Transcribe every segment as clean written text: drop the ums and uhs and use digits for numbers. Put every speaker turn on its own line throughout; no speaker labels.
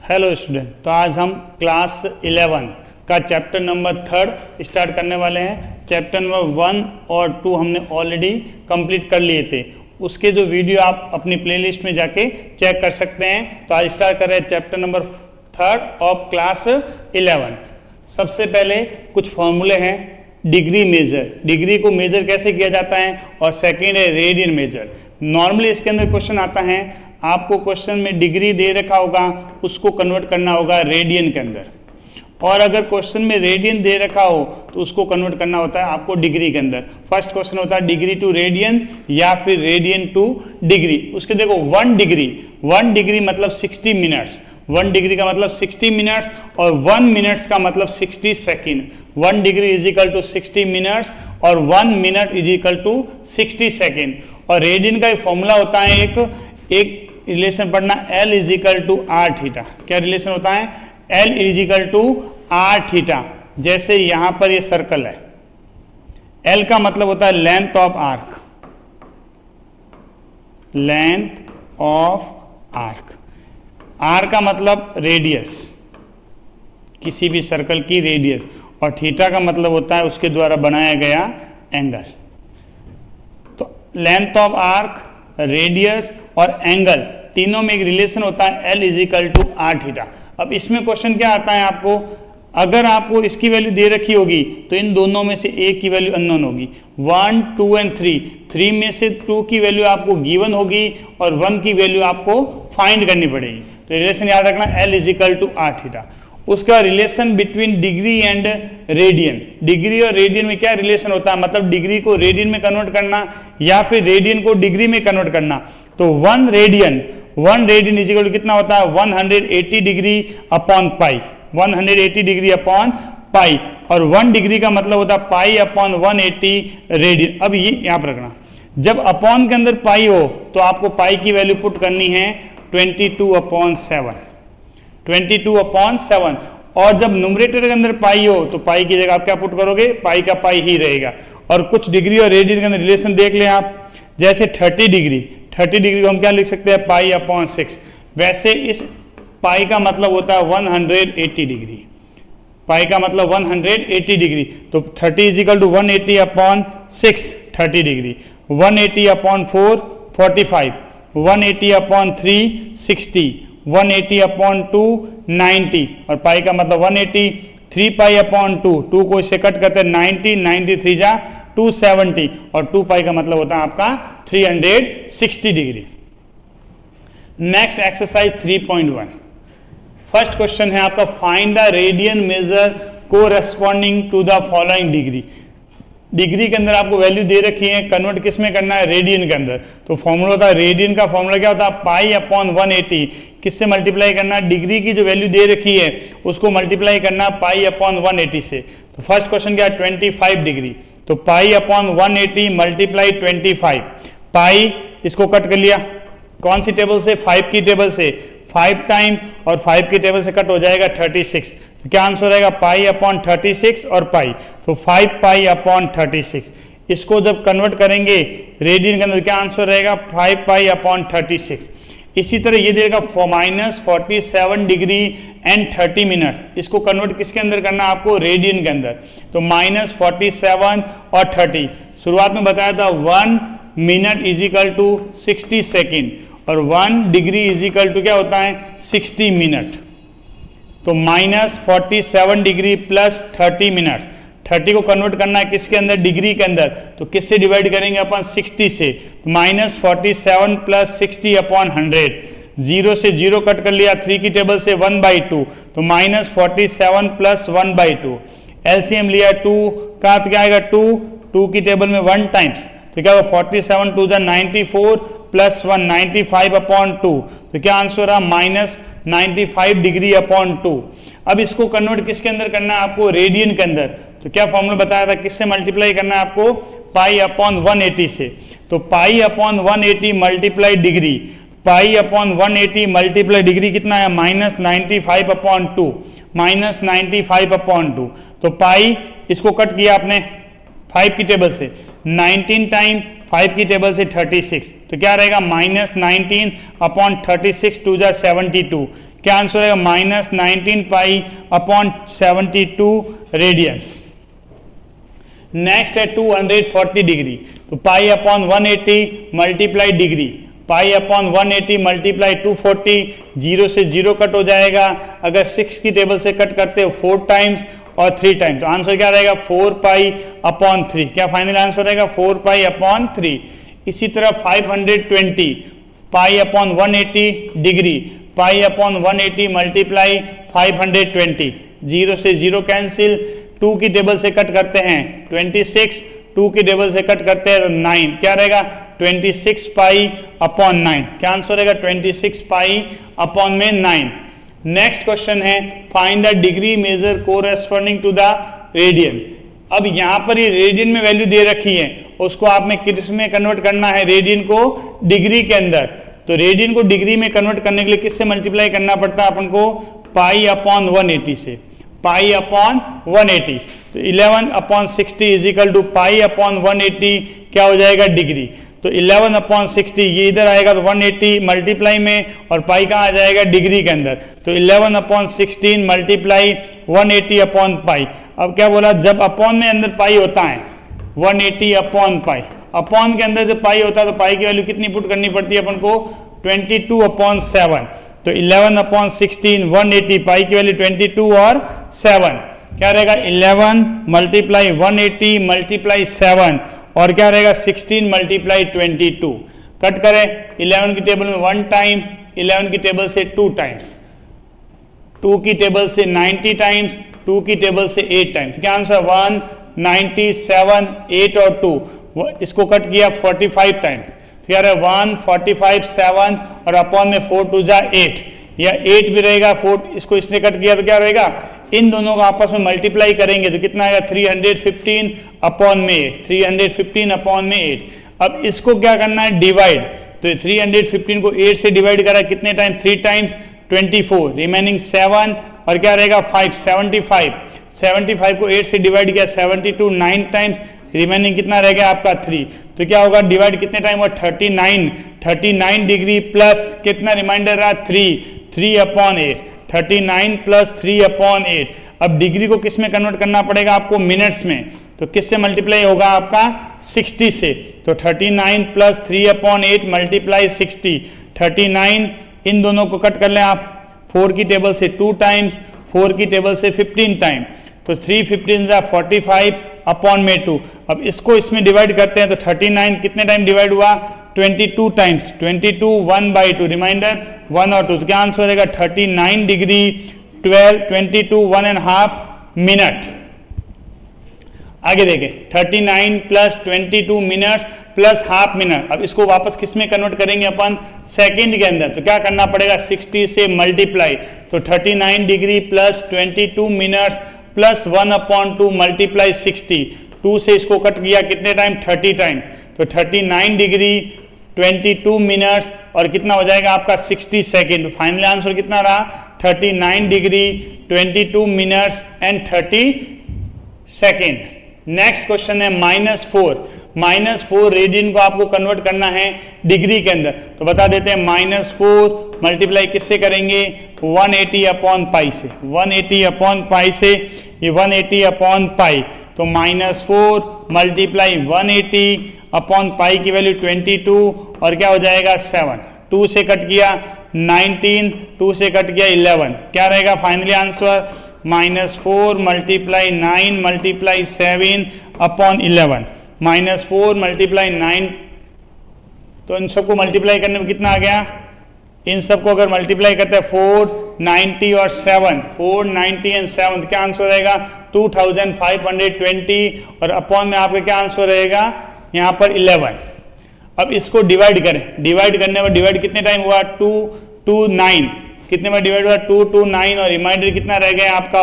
Hello student, तो आज हम क्लास 11 का चैप्टर नंबर 3 स्टार्ट करने वाले हैं। चैप्टर नंबर 1 और 2 हमने ऑलरेडी कंप्लीट कर लिए थे। उसके जो वीडियो आप अपनी प्लेलिस्ट में जाके चेक कर सकते हैं। तो आज स्टार्ट कर रहे हैं चैप्टर नंबर 3 ऑफ क्लास 11। सबसे पहले कुछ फॉर्मूले हैं। डिग्री मेजर, डिग्री को मेजर कैसे किया जाता है, और सेकेंड है रेडियन मेजर। नॉर्मली इसके अंदर क्वेश्चन आता है, आपको क्वेश्चन में डिग्री दे रखा होगा, उसको कन्वर्ट करना होगा रेडियन के अंदर, और अगर क्वेश्चन में रेडियन दे रखा हो तो उसको कन्वर्ट करना होता है आपको डिग्री के अंदर। फर्स्ट क्वेश्चन होता है डिग्री टू रेडियन या फिर रेडियन टू डिग्री। उसके देखो 1 डिग्री मतलब 60 मिनट्स। 1 डिग्री का मतलब 60 मिनट्स और 1 मिनट्स का मतलब 60 second. 1 degree is equal to 60 minutes और 1 minute is equal to 60 second. और रेडियन का फॉर्मूला होता है एक रिलेशन पढ़ना, L is equal to are theta. क्या रिलेशन होता है? L is equal to are theta. जैसे यहां पर ये सर्कल है, L का मतलब होता है length of arc, length of arc. R का मतलब रेडियस, किसी भी सर्कल की रेडियस, और थीटा का मतलब होता है उसके द्वारा बनाया गया एंगल। तो लेंथ ऑफ आर्क, रेडियस और एंगल, तीनों में एक रिलेशन होता है L is equal to are theta. अब इसमें क्वेश्चन क्या आता है आपको, अगर आपको इसकी वैल्यू दे रखी होगी तो इन दोनों में से एक की वैल्यू अननोन होगी। 1, 2 एंड 3 में से 2 की वैल्यू आपको गिवन होगी और 1 की वैल्यू आपको फाइंड करनी पड़ेगी। तो रिलेशन याद रखना, L is equal to are theta. उसका relation between degree and radian, degree और रेडियन में क्या रिलेशन होता है, मतलब डिग्री को रेडियन में कन्वर्ट करना या फिर रेडियन को डिग्री में कन्वर्ट करना। तो 1 रेडियन इज इक्वल टू कितना होता है, 180 degree upon pi, 180 degree upon pi. और 1 डिग्री का मतलब होता है पाई अपॉन 180 रेडियन। अब ये यहाँ पर रखना, जब अपॉन के अंदर पाई हो तो आपको पाई की वैल्यू पुट करनी है 22/7, 22/7। और जब न्यूमरेटर के अंदर पाई हो तो पाई की जगह आप क्या पुट करोगे, पाई का पाई ही रहेगा। और कुछ डिग्री और रेडियन के अंदर रिलेशन देख लें आप, जैसे 30 डिग्री को हम क्या लिख सकते हैं, पाई अपॉन 6। वैसे इस पाई का मतलब होता है 180 डिग्री, पाई का मतलब 180 डिग्री। तो 30 is equal to 180 upon 6, 30 degree. 180 upon 4, 45। 180 upon 3, 60। 180 upon 2, 90। और पाई का मतलब 180। 3 पाई अपॉन 2 को इससे कट करते हैं 90, 93 जा 270। और 2 पाई का मतलब होता है आपका 360 degree. Next exercise 3.1। First question है आपका, find the radian measure corresponding to the following degree. Degree के अंदर आपको वैल्यू दे रखी है, कन्वर्ट किस में करना है, रेडियन के अंदर। तो फॉर्मूला होता है, रेडियन का फॉर्मूला क्या होता है, पाई अपॉन 180। किससे मल्टीप्लाई करना है, डिग्री की जो वैल्यू दे रखी है उसको मल्टीप्लाई करना है पाई अपॉन 180 से। तो फर्स्ट क्वेश्चन क्या है, 25 डिग्री। तो पाई अपॉन 180 मल्टीप्लाई 25। पाई इसको कट कर लिया, कौन सी टेबल से, 5 की टेबल से। 5 टाइम और 5 की टेबल से कट हो जाएगा 36। तो क्या आंसर रहेगा, पाई अपॉन 36 और पाई। तो 5 पाई अपॉन 36। इसको जब कन्वर्ट करेंगे रेडियन के अंदर क्या आंसर रहेगा, 5 पाई अपॉन 36। इसी तरह ये देगा -47 डिग्री एंड 30 मिनट। इसको कन्वर्ट किसके अंदर करना है आपको, रेडियन के अंदर। तो -47 और 30। शुरुआत में बताया था 1 minute is equal to 60 second और 1 डिग्री इज इक्वल टू क्या होता है, 60 मिनट। तो -47 डिग्री प्लस 30 मिनट्स। 30 को कन्वर्ट करना है किसके अंदर, डिग्री के अंदर। तो किससे डिवाइड करेंगे अपन, 60 से। तो -47 प्लस 60 अपॉन 100। 0 से 0 कट कर लिया, 3 की टेबल से 1/2। तो -47 प्लस 1/2। एलसीएम लिया 2 का, तो क्या आएगा 2 की टेबल में 1 टाइम्स। तो क्या होगा 47 2 94 प्लस 195 अपॉन 2। तो क्या आंसर रहा, -95 डिग्री अपॉन 2। अब इसको कन्वर्ट किसके अंदर करना है आपको, रेडियन के अंदर। तो क्या फॉर्मूला बताया था, किससे मल्टीप्लाई करना है आपको, पाई अपॉन 180 से। तो pi upon 180 multiply degree, pi upon 180 multiply degree कितना है, -95 अपॉन 2, -95 अपॉन 2। तो पाई इसको कट किया आपने 5 की टेबल से, 19 टाइम 5 की टेबल से 36, तो क्या रहेगा -19 अपॉन 36 2 जा 72। क्या आंसर रहेगा? Minus 19 pi upon 72 radians. Next है 240 डिग्री, तो pi upon 180 multiply degree, pi upon 180 multiply 240, 0 से 0 कट हो जाएगा। अगर 6 की टेबल से कट करते हो 4 टाइम्स और 3 टाइम्स, तो आंसर क्या रहेगा? 4 पाई अपॉन 3। क्या फाइनल आंसर रहेगा? 4 पाई अपॉन 3। इसी तरह 520 पाई upon 180 degree, pi upon 180 multiply 520, 0 से 0 कैंसिल, 2 की टेबल से कट करते हैं 26, 2 की टेबल से कट करते हैं तो 9, क्या रहेगा? 26 पाई अपॉन 9। क्या आंसर रहेगा? 26 पाई अपॉन में 9। नेक्स्ट क्वेश्चन है find the degree measure corresponding to the radian. अब यहां पर ये रेडियन में वैल्यू दे रखी है, उसको आपने किस में कन्वर्ट करना है? रेडियन को डिग्री के अंदर। तो रेडियन को डिग्री में कन्वर्ट करने के लिए किससे मल्टीप्लाई करना पड़ता है अपन को? पाई अपॉन 180 से, पाई अपॉन 180। तो 11 upon 60 is equal to pi upon 180 क्या हो जाएगा? डिग्री। तो 11 अपॉन 60 ये इधर आएगा तो 180 मल्टीप्लाई में, और पाई कहाँ आ जाएगा? डिग्री के अंदर। तो 11 अपॉन 16 मल्टीप्लाई 180 अपॉन पाई। अब क्या बोला? जब अपॉन में अंदर पाई होता है 180 अपॉन पाई, अपॉन के अंदर जब पाई होता है तो पाई की वैल्यू कितनी पुट करनी पड़ती है अपन को? 22 अपॉन 7। तो 11 अपॉन 16 180, पाई की वैल्यू 22 और 7, क्या रहेगा? 11 मल्टीप्लाई 180 मल्टीप्लाई 7, और क्या रहेगा? 16 मल्टीप्लाई 22। कट करें 11 की टेबल में 1 टाइम, 11 की टेबल से 2 टाइम्स, 2 की टेबल से 90 टाइम्स, 2 की टेबल से 8 टाइम्स। क्या आंसर? 197, 8 और 2, इसको कट किया 45 टाइम्स, क्या रहा? 1 45 7 और अपॉन में 4 2 जा 8, या 8 भी रहेगा 4, इसको इसने कट किया तो क्या रहेगा? इन दोनों को आपस में मल्टीप्लाई करेंगे तो कितना आएगा? 315 अपॉन में 8, 315 अपॉन में 8। अब इसको क्या करना है? डिवाइड। तो 315 को 8 से डिवाइड करा कितने टाइम? 3 टाइम्स, 24, रिमेनिंग 7, और क्या रहेगा? 5, 75, 75 को 8 से डिवाइड किया 72, 9 टाइम्स, रिमेनिंग कितना रह गया आपका? 3। तो क्या होगा? डिवाइड कितने टाइम हुआ? 39, 39 डिग्री प्लस कितना रिमाइंडर रहा? 3 अपॉन 8, 39 प्लस 3 अपॉन 8। अब डिग्री को किस में कन्वर्ट करना पड़ेगा आपको? मिनट्स में। तो किससे मल्टीप्लाई होगा आपका? 60 से। तो 39 प्लस 3 अपॉन 8 मल्टीप्लाई 60, 39, इन दोनों को कट कर लें आप, 4 की टेबल से 2 टाइम्स, 4 की टेबल से 15 टाइम, तो 3 15 जा 45 अपॉन में 2। अब इसको इसमें डिवाइड करते हैं तो 39 कितने टाइम डिवाइड हुआ? 22 टाइम्स, 22 1/2, रिमाइंडर 1 और 2। तो क्या आंसर रहेगा? 39 डिग्री 12 22 1.5 मिनट। आगे देखें 39 plus 22 minutes plus half minute. अब इसको वापस किस में कन्वर्ट करेंगे अपन? सेकंड के अंदर। तो क्या करना पड़ेगा? 60 से मल्टीप्लाई, तो 39 degree plus 22 minutes plus 1/2 multiply 60, 2 से इसको कट किया कितने टाइम? 30 टाइम। तो 39 डिग्री 22 मिनट्स और कितना हो जाएगा आपका? 60 सेकेंड। फाइनल आंसर कितना रहा? 39 degree 22 minutes and 30 second. Next question है -4 रेडियन को आपको कन्वर्ट करना है डिग्री के अंदर। तो बता देते हैं -4 मल्टीप्लाई किससे करेंगे? 180 अपॉन पाई से, 180 अपॉन पाई से, ये 180 अपॉन पाई। तो -4 मल्टीप्लाई 180 अपॉन पाई की वैल्यू 22 और क्या हो जाएगा? 7, 2 से कट किया 19, 2 से कट किया 11, क्या रहेगा finally answer? -4 multiply 9 multiply 7 upon 11, -4 multiply 9। तो इन सबको मल्टीप्लाई करने में कितना आ गया? इन सबको अगर मल्टीप्लाई करते हैं 490 और 7, 490 एंड 7, क्या आंसर रहेगा? 2520 और अपॉन में आपका क्या आंसर रहेगा? यहाँ पर 11। अब इसको डिवाइड करें, डिवाइड करने पर डिवाइड कितने टाइम हुआ? 2 2 9, कितने बार डिवाइड हुआ? 2 2 9 और रिमाइंडर कितना रह गया आपका?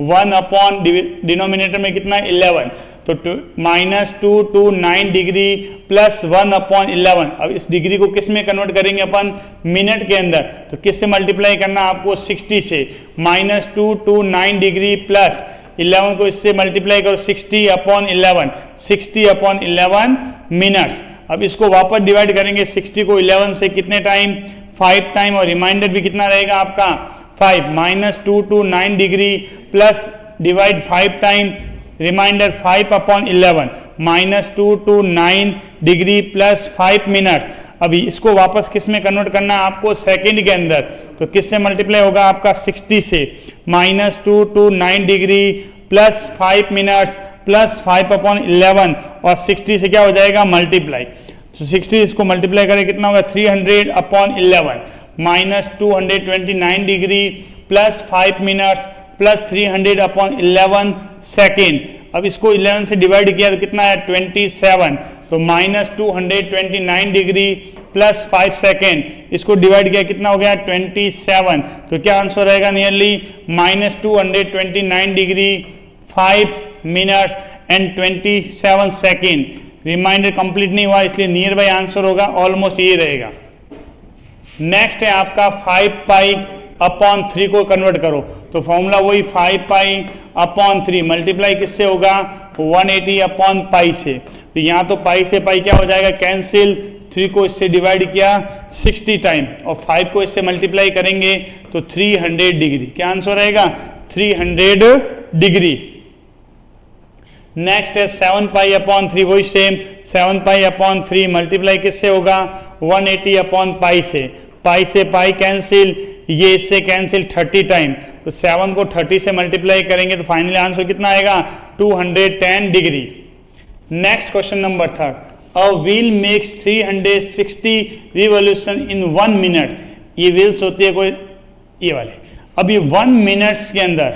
1 अपॉन डिनोमिनेटर में कितना? 11। तो -2 2 9 डिग्री प्लस 1 अपॉन 11। अब इस डिग्री को किस में कन्वर्ट करेंगे अपन? मिनट के अंदर। तो किस से मल्टीप्लाई करना आपको? 60 से। -2 2 9 डिग्री प्लस 11 को इससे मल्टीप्लाई करो 60 अपॉन 11, 60 अपॉन 11 मिनट्स। अब इसको वापस डिवाइड करेंगे 60 को 11 से कितने टाइम? 5 टाइम और रिमाइंडर भी कितना रहेगा आपका 5 -2 to 9 degree plus divide 5 time remainder 5 upon 11 -2 to 9 degree plus 5 minutes. अभी इसको वापस किस में कन्वर्ट करना है आपको सेकंड के अंदर, तो किस से मल्टीप्लाई होगा आपका 60 से -2 to 9 degree plus 5 minutes plus 5 upon 11 और 60 से क्या हो जाएगा मल्टीप्लाई। तो 60 इसको मल्टीप्लाई करें कितना होगा 300 upon 11 -229 degree plus 5 minutes plus 300 upon 11 second. अब इसको 11 से डिवाइड किया तो कितना है 27, तो -229 डिग्री प्लस 5 सेकेंड, इसको डिवाइड किया कितना हो गया 27, तो क्या आंसर रहेगा nearly -229 degree 5 minutes and 27 second. Remainder complete नहीं हुआ इसलिए नियर बाई आंसर होगा ऑलमोस्ट ये रहेगा। नेक्स्ट है आपका 5 पाई अपॉन 3 को कन्वर्ट करो, तो फॉर्मूला वही 5 पाई अपॉन 3 मल्टीप्लाई किससे होगा 180 अपॉन पाई से, तो यहाँ तो पाई से पाई क्या हो जाएगा कैंसिल, 3 को इससे डिवाइड किया 60 टाइम और 5 को इससे मल्टीप्लाई करेंगे तो 300 डिग्री। क्या आंसर रहेगा 300 डिग्री। नेक्स्ट है 7 पाई अपॉन 3, वही सेम 7 पाई अपॉन 3 मल्टीप्लाई किससे होगा 180 अपॉन पाई से पाई कैंसिल, ये इससे कैंसिल 30 टाइम, तो 7 को 30 से मल्टीप्लाई करेंगे तो फाइनली आंसर कितना आएगा 210 degree. Next question number 3, a wheel makes 360 revolution in 1 minute. ये व्हील्स होती है कोई ये वाले, अब ये 1 मिनट्स के अंदर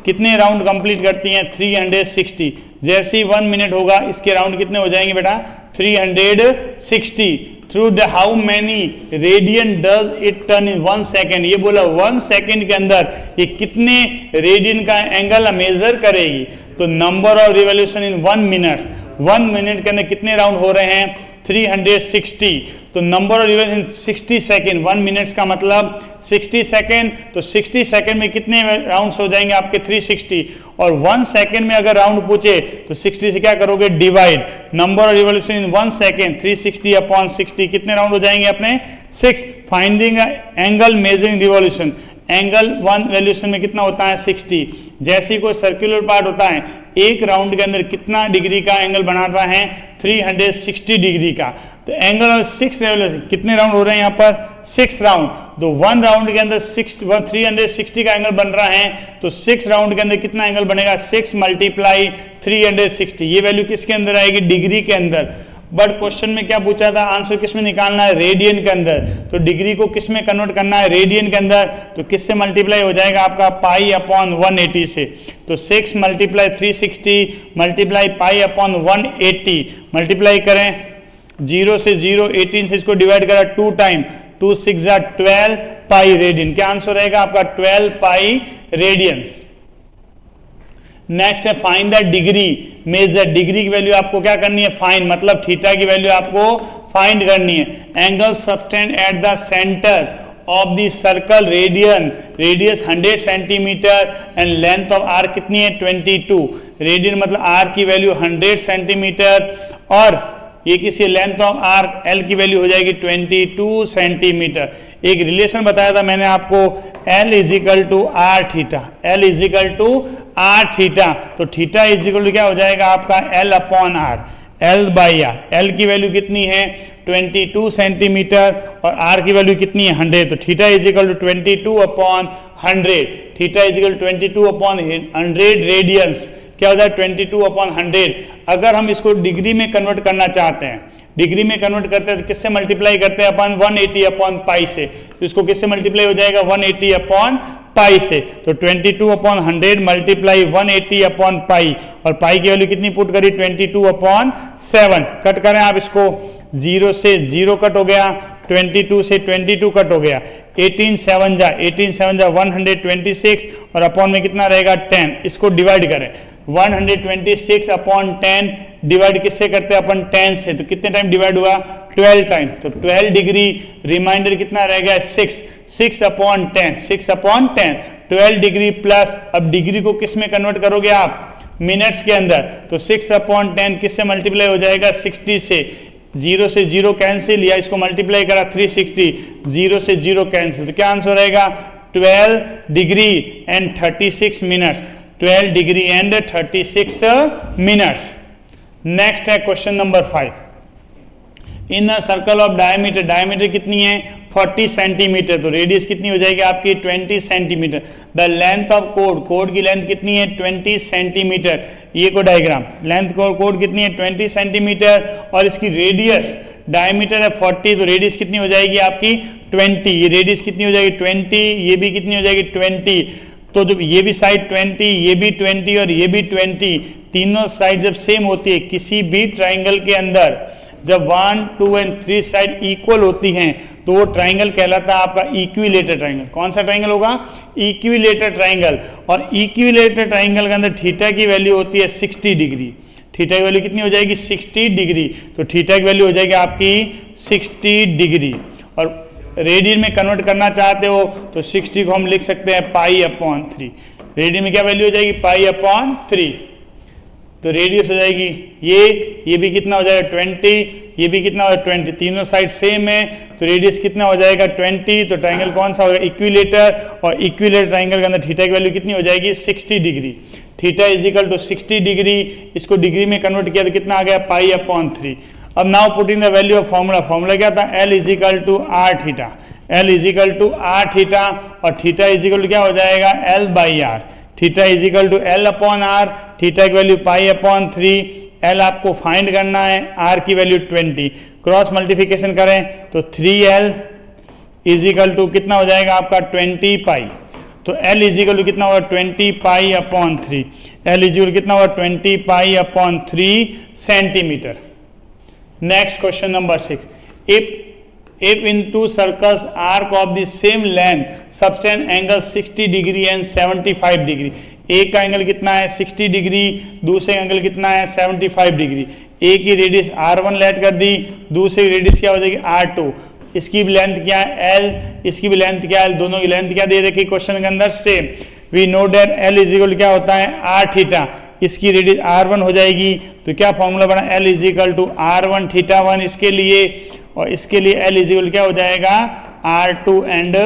कितने राउंड कंप्लीट करती हैं 360। जैसे ही 1 मिनट होगा इसके राउंड कितने हो जाएंगे बेटा 360। Through the how many radian does it turn in 1 second, ये बोला 1 सेकेंड के अंदर ये कितने रेडियन का एंगल मेजर करेगी, तो number of revolution in 1 minute, 1 minute के अंदर कितने राउंड हो रहे हैं 360, तो number of revolution 60 second, 1 minutes का मतलब 60 सेकेंड, तो 60 सेकेंड में कितने राउंड्स हो जाएंगे आपके 360, और 1 सेकेंड में अगर राउंड पूछे तो 60 से क्या करोगे divide, number of revolution in 1 second 360 upon 60, कितने राउंड हो जाएंगे अपने 6। Finding angle measuring revolution, angle 1 valuation में कितना होता है 60। जैसे ही कोई सर्कुलर पार्ट होता है एक राउंड के अंदर कितना डिग्री का एंगल बनाता है 360 डिग्री का, तो एंगल ऑफ 6 रेवोल्यूशन, कितने राउंड हो रहे हैं यहाँ पर 6 राउंड, तो 1 राउंड के अंदर 360 का एंगल बन रहा है, तो 6 राउंड के अंदर कितना एंगल बनेगा 6 मल्टीप्लाई 360, ये वैल्यू किसके अंदर आएगी डिग्री के अंदर। बट क्वेश्चन में क्या पूछा था आंसर किस में निकालना है रेडियन के अंदर, तो डिग्री को किस में कन्वर्ट करना है रेडियन के अंदर, तो किससे मल्टीप्लाई हो जाएगा आपका पाई अपॉन 180 से, तो 6 multiply 360 multiply pi upon 180 multiply करें 0 से 0 18 से इसको डिवाइड करा 2 टाइम, 2 6 12 पाई रेडियन। क्या आंसर रहेगा आपका 12 पाई रेडियंस। नेक्स्ट है find the degree measure, degree की वैल्यू आपको क्या करनी है फाइंड, मतलब थीटा की वैल्यू आपको फाइंड करनी है। Angle subtended at the centre of the circle radian, radius 100 centimetre and length of r कितनी है 22, रेडियन मतलब आर की वैल्यू 100 सेंटीमीटर और ये किसी लेंथ ऑफ आर एल की वैल्यू हो जाएगी 22 सेंटीमीटर। एक रिलेशन बताया था मैंने आपको L is equal to are theta, L is equal to are theta, तो थीटा इजिकल टू क्या हो जाएगा आपका L upon r, L by r. L की वैल्यू कितनी है 22 सेंटीमीटर और आर की वैल्यू कितनी है 100, तो theta is equal to 22 upon 100, theta is equal 22 upon 100 radians, क्या होता है 22 अपॉन 100। अगर हम इसको डिग्री में कन्वर्ट करना चाहते हैं, डिग्री में कन्वर्ट करते हैं तो किससे मल्टीप्लाई करते हैं अपन 180 अपॉन पाई से, तो इसको किससे मल्टीप्लाई हो जाएगा 180 अपॉन पाई से, तो 22 अपॉन 100 मल्टीप्लाई 180 अपॉन पाई, और पाई की वैल्यू कितनी पुट करी 22 अपॉन 7। कट करें आप इसको, 0 से 0 कट हो गया, 22 से 22 कट हो गया, 18 7 जा 126 और अपॉन में कितना रहेगा 10। इसको डिवाइड करें 126 अपॉन 10 डिवाइड किससे करते हैं अपन 10 से, तो कितने टाइम डिवाइड हुआ 12 टाइम, तो 12 डिग्री, रिमाइंडर कितना रह गया 6 अपॉन 10, 6 अपॉन 10 12 डिग्री प्लस, अब डिग्री को किस में कन्वर्ट करोगे आप मिनट्स के अंदर, तो 6 अपॉन 10 किससे मल्टीप्लाई हो जाएगा 60 से, 0 से 0 कैंसिल, या इसको मल्टीप्लाई करा 360, 0 से 0 कैंसिल, तो क्या आंसर रहेगा 12 degree and 36 minutes, 12 degree and 36 minutes. Next है question number 5। In a circle of diameter, diameter कितनी है 40 सेंटीमीटर, तो रेडियस कितनी हो जाएगी आपकी 20 centimetre. The length of code, code की लेंथ कितनी है 20 सेंटीमीटर, ये को डायग्राम, लेंथ कोड कितनी है 20 सेंटीमीटर, और इसकी रेडियस डायमीटर है 40, तो रेडियस कितनी हो जाएगी आपकी 20, ये रेडियस कितनी हो जाएगी 20, ये भी कितनी हो जाएगी 20, तो जब ये भी साइड 20, ये भी 20 और ये भी 20, तीनों साइड जब सेम होती है किसी भी ट्राइंगल के अंदर, जब 1, 2 एंड 3 साइड इक्वल होती हैं तो वो ट्राइंगल कहलाता है आपका इक्विलेटर ट्राइंगल। कौन सा ट्राइंगल होगा इक्विलेटर ट्राइंगल, और इक्विलेटर ट्राइंगल के अंदर थीटा की वैल्यू होती है 60 डिग्री, थीटा की वैल्यू कितनी हो जाएगी 60 डिग्री, तो थीटा की वैल्यू हो जाएगी आपकी 60 डिग्री। और रेडियन में कन्वर्ट करना चाहते हो तो 60 को हम लिख सकते हैं π/3, रेडियन में क्या वैल्यू हो जाएगी π/3, तो रेडियस हो जाएगी ये भी कितना हो जाएगा 20, ये भी कितना हो जाएगा 20, तीनों साइड सेम है तो रेडियस कितना हो जाएगा 20, तो ट्राइंगल कौन सा होगा इक्विलेटर, और इक्विलेटर ट्राइंगल के अंदर थीटा की वैल्यू कितनी हो जाएगी 60 degree, theta is equal to 60 degree, इसको डिग्री में कन्वर्ट किया तो कितना आ गया π/3। अब now putting the value of formula क्या था L is equal to r theta, L is equal to r theta, और थीटा इज इक्वल टू क्या हो जाएगा L/r, theta is equal to L/r, theta की वैल्यू π/3, L आपको find करना है, R की वैल्यू 20, क्रॉस मल्टीप्लिकेशन करें तो 3L इज इक्वल टू कितना हो जाएगा आपका 20 पाई, तो L इज इक्वल टू कितना होगा 20 π/3, L इज इक्वल कितना होगा 20 π/3 centimetre. Next question number 6, if in two circles arc of the same length subtend angle 60 degree and 75 degree, एक का एंगल कितना है 60 डिग्री, दूसरे एंगल कितना है 75 डिग्री, एक की रेडियस r1 लेट कर दी, दूसरी रेडियस क्या हो जाएगी r2, इसकी भी लेंथ क्या है l, इसकी भी लेंथ क्या है, दोनों की लेंथ क्या दे रखी क्वेश्चन के अंदर same. We know that l is equal क्या होता है r थीटा, इसकी रेडियस r1 हो जाएगी, तो क्या फॉर्मूला बना l is equal to r1 theta 1 इसके लिए, और इसके लिए L इज इक्वल क्या हो जाएगा R2 एंड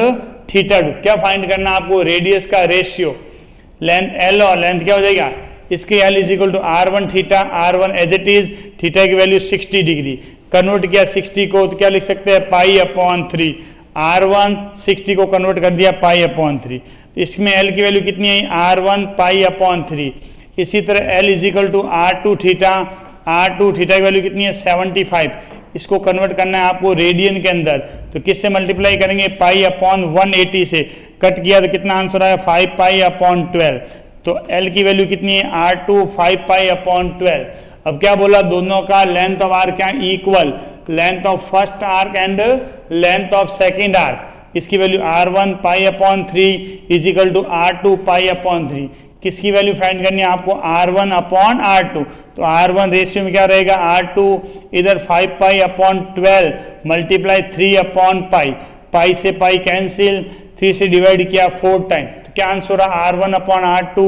थीटा 2। क्या फाइंड करना आपको रेडियस का रेशियो, लेंथ L और लेंथ क्या हो जाएगा, इसके L is equal to R1 theta, R1 as it is, theta की वैल्यू 60 डिग्री, कन्वर्ट किया 60 को तो क्या लिख सकते हैं π/3, R1 60 को कन्वर्ट कर दिया π/3, इसमें L की वैल्यू कितनी है R1 π/3, इसी तरह L is equal to R2 theta, R2 theta की वैल्यू कितनी है 75, इसको कन्वर्ट करना है आपको रेडियन के अंदर, तो किससे मल्टीप्लाई करेंगे π/180 से, कट किया तो कितना आंसर आया 5π/12, तो L की वैल्यू कितनी है R2 5π/12। अब क्या बोला दोनों का लेंथ ऑफ आर्क क्या equal, length of first arc and length of second arc, इसकी value R1 π/3 is equal to R2 π/3, किसकी वैल्यू फाइंड करनी है आपको R1/R2, तो R1 रेशियो में क्या रहेगा R2, इधर 5π/12 मल्टीप्लाई 3/पाई, पाई से पाई कैंसिल, 3 से डिवाइड किया 4 टाइम, तो क्या आंसर रहा R1/R2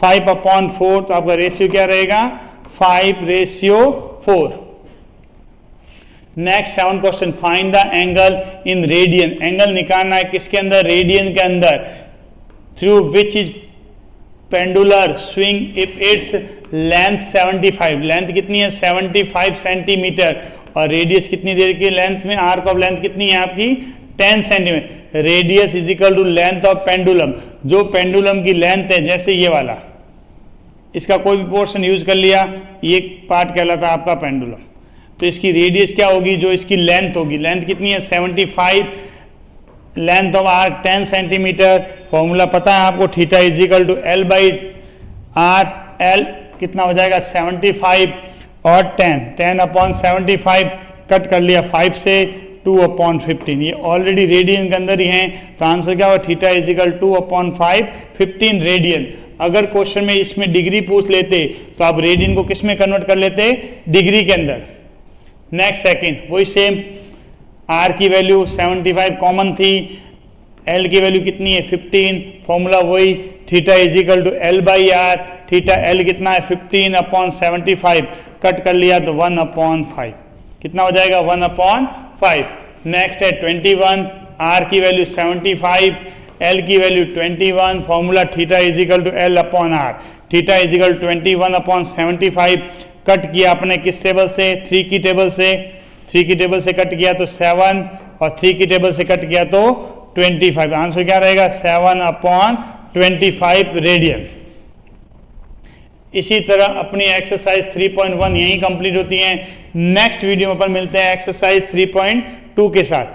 5/4, तो आपका रेशियो क्या रहेगा 5:4। Next 7 question, find the angle in radian, angle निकालना है किसके अंदर रेडियन के अंदर, through which is pendular swing if its length 75, length कितनी है 75 सेंटीमीटर, और रेडियस कितनी देर की लेंथ में, आर्क ऑफ लेंथ कितनी है आपकी 10 centimetre, radius is equal to length of pendulum, जो पेंडुलम की लेंथ है जैसे ये वाला, इसका कोई भी पोर्शन यूज कर लिया, ये पार्ट कहलाता है आपका पेंडुलम, तो इसकी रेडियस क्या होगी, जो इसकी लेंथ होगी, लेंथ कितनी है 75, length of arc 10 centimetre, formula पता है आपको theta is equal to L/R, L कितना हो जाएगा 75 और 10/75 कट कर लिया 5 से 2/15, ये ऑलरेडी रेडियन के अंदर ही हैं, तो आंसर क्या होगा थीटा इज इक्वल 2/5 15 रेडियन। अगर क्वेश्चन में इसमें डिग्री पूछ लेते तो आप रेडियन को किस में कन्वर्ट कर लेते डिग्री के अंदर। नेक्स्ट सेकंड वही सेम, R की वैल्यू 75 कॉमन थी, L की वैल्यू कितनी है 15, फॉर्मूला वही theta is equal to L/R, theta L कितना है 15/75 कट कर लिया तो 1/5, कितना हो जाएगा 1/5। नेक्स्ट है 21, आर की वैल्यू 75, एल की value 21, formula theta is equal to L upon r, theta is equal 21/75। Cut किया अपने किस टेबल से, 3 की टेबल से, 3 की टेबल से कट किया तो 7 और 3 की टेबल से कट किया तो 25। आंसर क्या रहेगा 7/25 रेडियन। इसी तरह अपनी एक्सरसाइज 3.1 यहीं कंप्लीट होती है। नेक्स्ट वीडियो में अपन मिलते हैं एक्सरसाइज 3.2 के साथ।